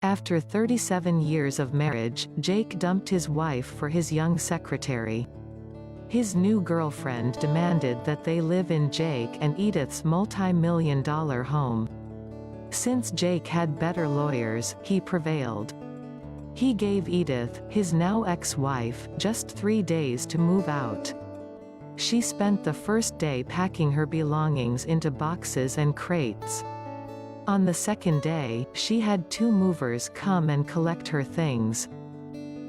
After 37 years of marriage, Jake dumped his wife for his young secretary. His new girlfriend demanded that they live in Jake and Edith's multi-million-dollar home. Since Jake had better lawyers, he prevailed. He gave Edith, his now ex-wife, just 3 days to move out. She spent the first day packing her belongings into boxes and crates. On the second day, she had 2 movers come and collect her things.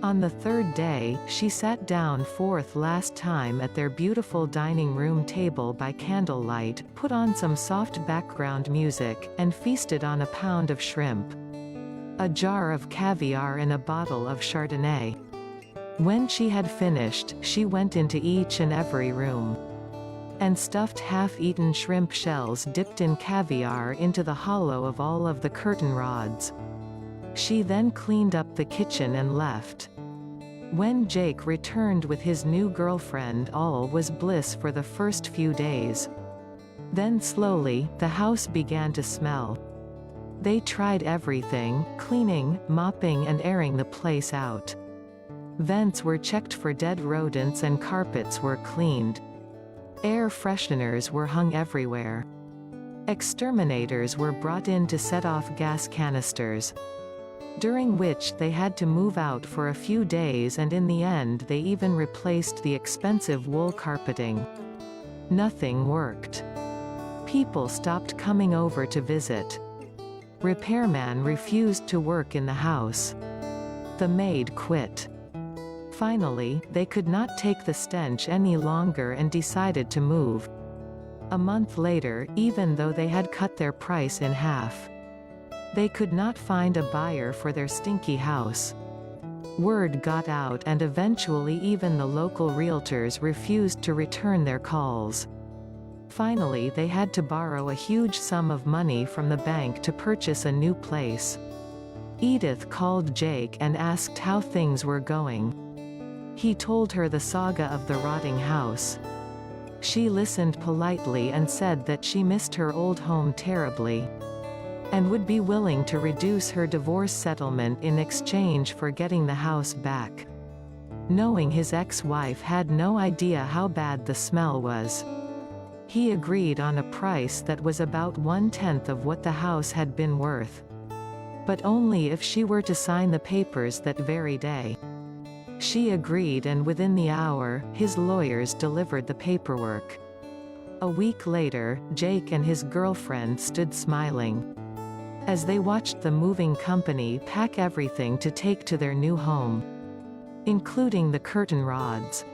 On the third day, she sat down for the last time at their beautiful dining room table by candlelight, put on some soft background music, and feasted on a pound of shrimp, a jar of caviar and a bottle of Chardonnay. When she had finished, she went into each and every room and stuffed half-eaten shrimp shells dipped in caviar into the hollow of all of the curtain rods. She then cleaned up the kitchen and left. When Jake returned with his new girlfriend, all was bliss for the first few days. Then slowly, the house began to smell. They tried everything, cleaning, mopping and airing the place out. Vents were checked for dead rodents and carpets were cleaned. Air fresheners were hung everywhere. Exterminators were brought in to set off gas canisters, during which they had to move out for a few days, and in the end they even replaced the expensive wool carpeting. Nothing worked. People stopped coming over to visit. Repairman refused to work in the house. The maid quit. Finally, they could not take the stench any longer and decided to move. A month later, even though they had cut their price in half, they could not find a buyer for their stinky house. Word got out and eventually even the local realtors refused to return their calls. Finally, they had to borrow a huge sum of money from the bank to purchase a new place. Edith called Jake and asked how things were going. He told her the saga of the rotting house. She listened politely and said that she missed her old home terribly, and would be willing to reduce her divorce settlement in exchange for getting the house back. Knowing his ex-wife had no idea how bad the smell was, he agreed on a price that was about 1/10 of what the house had been worth, but only if she were to sign the papers that very day. She agreed, and within the hour, his lawyers delivered the paperwork. A week later, Jake and his girlfriend stood smiling as they watched the moving company pack everything to take to their new home, including the curtain rods.